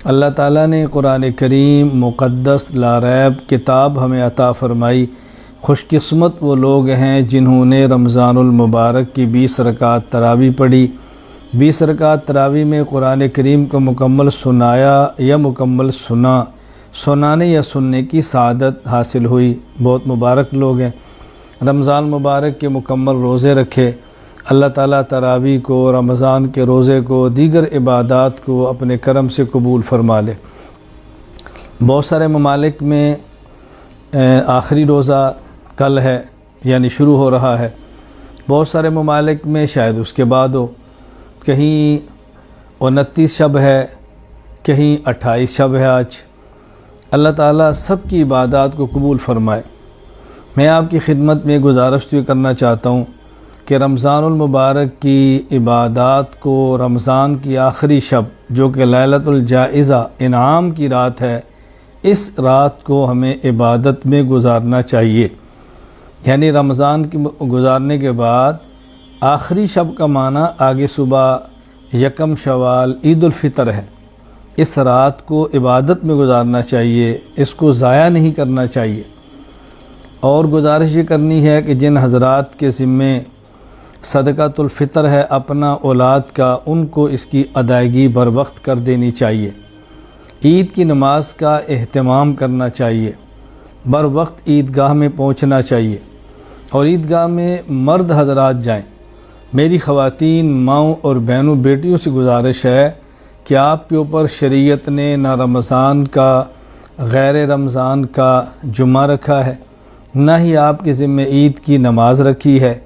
اللہ تعالیٰ نے قرآن کریم مقدس لا ریب کتاب ہمیں عطا فرمائی۔ خوش قسمت وہ لوگ ہیں جنہوں نے رمضان المبارک کی 20 رکعت تراویح پڑھی۔ 20 رکعت تراویح میں قرآن کریم کو مکمل سنایا یا مکمل سنانے یا سننے کی سعادت حاصل ہوئی۔ بہت مبارک لوگ ہیں۔ رمضان مبارک کے مکمل روزے رکھے۔ اللہ تعالیٰ تراویح کو، رمضان کے روزے کو، دیگر عبادات کو اپنے کرم سے قبول فرما لے۔ بہت سارے ممالک میں آخری روزہ کل ہے، یعنی شروع ہو رہا ہے۔ بہت سارے ممالک میں شاید اس کے بعد ہو، کہیں 29 شب ہے، کہیں 28 شب ہے آج۔ اللہ تعالیٰ سب کی عبادات کو قبول فرمائے۔ میں آپ کی خدمت میں گزارش تو کرنا چاہتا ہوں کہ رمضان المبارک کی عبادات کو رمضان کی آخری شب جو کہ لیلۃ الجائزہ انعام کی رات ہے، اس رات کو ہمیں عبادت میں گزارنا چاہیے۔ یعنی رمضان کی گزارنے کے بعد آخری شب کا معنی آگے صبح یکم شوال عید الفطر ہے۔ اس رات کو عبادت میں گزارنا چاہیے، اس کو ضائع نہیں کرنا چاہیے۔ اور گزارش یہ کرنی ہے کہ جن حضرات کے ذمے صدقۃ الفطر ہے اپنا اولاد کا، ان کو اس کی ادائیگی بر وقت کر دینی چاہیے۔ عید کی نماز کا اہتمام کرنا چاہیے، بر وقت عیدگاہ میں پہنچنا چاہیے، اور عیدگاہ میں مرد حضرات جائیں۔ میری خواتین ماؤں اور بہنوں بیٹیوں سے گزارش ہے کہ آپ کے اوپر شریعت نے نہ رمضان کا غیر رمضان کا جمعہ رکھا ہے، نہ ہی آپ کے ذمہ عید کی نماز رکھی ہے۔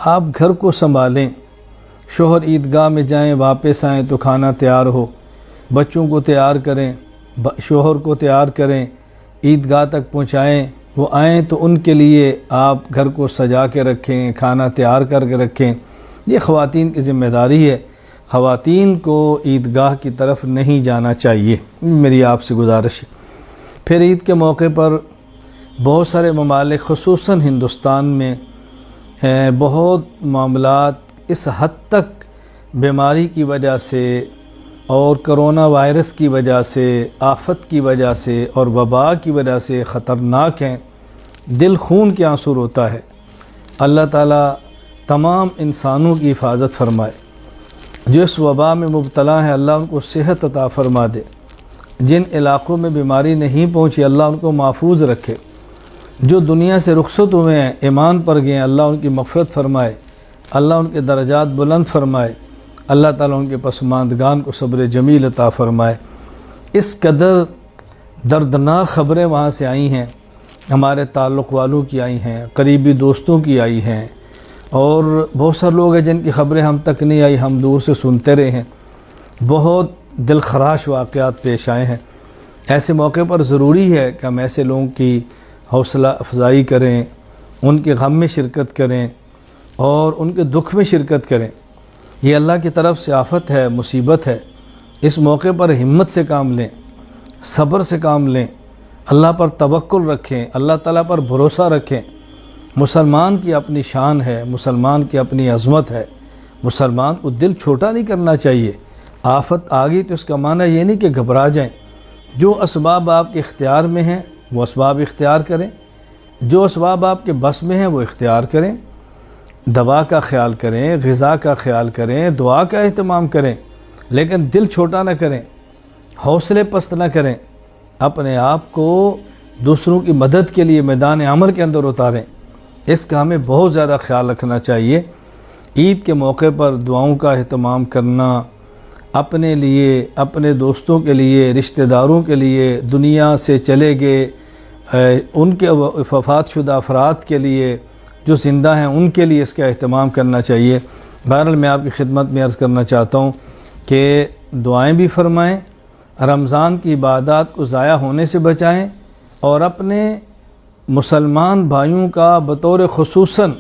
آپ گھر کو سنبھالیں، شوہر عیدگاہ میں جائیں، واپس آئیں تو کھانا تیار ہو، بچوں کو تیار کریں، شوہر کو تیار کریں، عیدگاہ تک پہنچائیں، وہ آئیں تو ان کے لیے آپ گھر کو سجا کے رکھیں، کھانا تیار کر کے رکھیں۔ یہ خواتین کی ذمہ داری ہے۔ خواتین کو عیدگاہ کی طرف نہیں جانا چاہیے، میری آپ سے گزارش ہے۔ پھر عید کے موقع پر بہت سارے ممالک خصوصاً ہندوستان میں بہت معاملات اس حد تک بیماری کی وجہ سے اور کرونا وائرس کی وجہ سے، آفت کی وجہ سے اور وبا کی وجہ سے خطرناک ہیں، دل خون کے آنسو روتا ہے۔ اللہ تعالیٰ تمام انسانوں کی حفاظت فرمائے۔ جو اس وبا میں مبتلا ہیں اللہ ان کو صحت عطا فرما دے۔ جن علاقوں میں بیماری نہیں پہنچی اللہ ان کو محفوظ رکھے۔ جو دنیا سے رخصت ہوئے ہیں، ایمان پر گئے ہیں، اللہ ان کی مغفرت فرمائے، اللہ ان کے درجات بلند فرمائے، اللہ تعالیٰ ان کے پسماندگان کو صبر جمیل عطا فرمائے۔ اس قدر دردناک خبریں وہاں سے آئی ہیں، ہمارے تعلق والوں کی آئی ہیں، قریبی دوستوں کی آئی ہیں، اور بہت سارے لوگ ہیں جن کی خبریں ہم تک نہیں آئی، ہم دور سے سنتے رہے ہیں۔ بہت دل خراش واقعات پیش آئے ہیں۔ ایسے موقع پر ضروری ہے کہ ہم ایسے لوگوں کی حوصلہ افزائی کریں، ان کے غم میں شرکت کریں اور ان کے دکھ میں شرکت کریں۔ یہ اللہ کی طرف سے آفت ہے، مصیبت ہے۔ اس موقع پر ہمت سے کام لیں، صبر سے کام لیں، اللہ پر توکل رکھیں، اللہ تعالیٰ پر بھروسہ رکھیں۔ مسلمان کی اپنی شان ہے، مسلمان کی اپنی عظمت ہے، مسلمان کو دل چھوٹا نہیں کرنا چاہیے۔ آفت آ گئی تو اس کا معنی یہ نہیں کہ گھبرا جائیں۔ جو اسباب آپ کے اختیار میں ہیں وہ اسباب اختیار کریں، جو اسباب آپ کے بس میں ہیں وہ اختیار کریں۔ دوا کا خیال کریں، غذا کا خیال کریں، دعا کا اہتمام کریں، لیکن دل چھوٹا نہ کریں، حوصلے پست نہ کریں۔ اپنے آپ کو دوسروں کی مدد کے لیے میدان عمل کے اندر اتاریں۔ اس کا ہمیں بہت زیادہ خیال رکھنا چاہیے۔ عید کے موقع پر دعاؤں کا اہتمام کرنا، اپنے لیے، اپنے دوستوں کے لیے، رشتہ داروں کے لیے، دنیا سے چلے گئے ان کے وفات شدہ افراد کے لیے، جو زندہ ہیں ان کے لیے اس کا اہتمام کرنا چاہیے۔ بہرحال میں آپ کی خدمت میں عرض کرنا چاہتا ہوں کہ دعائیں بھی فرمائیں، رمضان کی عبادات کو ضائع ہونے سے بچائیں، اور اپنے مسلمان بھائیوں کا بطور خصوصاً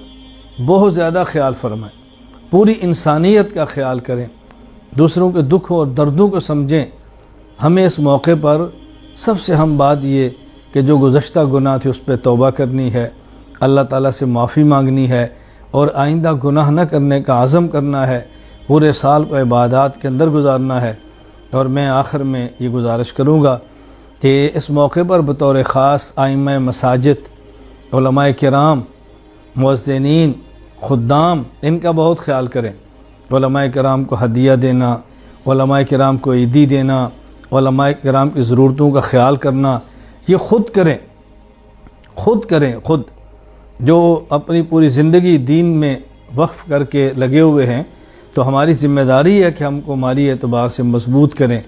بہت زیادہ خیال فرمائیں، پوری انسانیت کا خیال کریں، دوسروں کے دکھ اور دردوں کو سمجھیں۔ ہمیں اس موقع پر سب سے اہم بات یہ کہ جو گزشتہ گناہ تھے اس پہ توبہ کرنی ہے، اللہ تعالیٰ سے معافی مانگنی ہے، اور آئندہ گناہ نہ کرنے کا عزم کرنا ہے، پورے سال کو عبادات کے اندر گزارنا ہے۔ اور میں آخر میں یہ گزارش کروں گا کہ اس موقع پر بطور خاص ائمہ مساجد، علماء کرام، مؤذنین، خدام، ان کا بہت خیال کریں۔ علماء کرام کو ہدیہ دینا، علماء کرام کو عیدی دینا، علماء کرام کی ضرورتوں کا خیال کرنا، یہ خود کریں، خود جو اپنی پوری زندگی دین میں وقف کر کے لگے ہوئے ہیں، تو ہماری ذمہ داری ہے کہ ہم کو مالی اعتبار سے مضبوط کریں،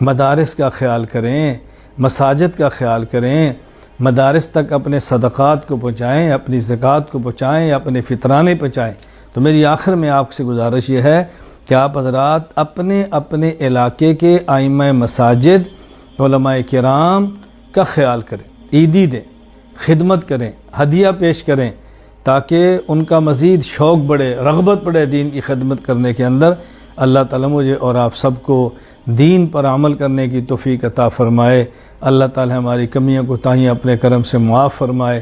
مدارس کا خیال کریں، مساجد کا خیال کریں، مدارس تک اپنے صدقات کو پہنچائیں، اپنی زکوٰۃ کو پہنچائیں، اپنے فطرانے پہنچائیں۔ تو میری آخر میں آپ سے گزارش یہ ہے کہ آپ حضرات اپنے اپنے علاقے کے ائمہ مساجد، علماء کرام کا خیال کریں، عیدی دیں، خدمت کریں، ہدیہ پیش کریں، تاکہ ان کا مزید شوق بڑھے، رغبت بڑھے دین کی خدمت کرنے کے اندر۔ اللہ تعالیٰ مجھے اور آپ سب کو دین پر عمل کرنے کی توفیق عطا فرمائے۔ اللہ تعالیٰ ہماری کمیوں کو تاہیں اپنے کرم سے معاف فرمائے۔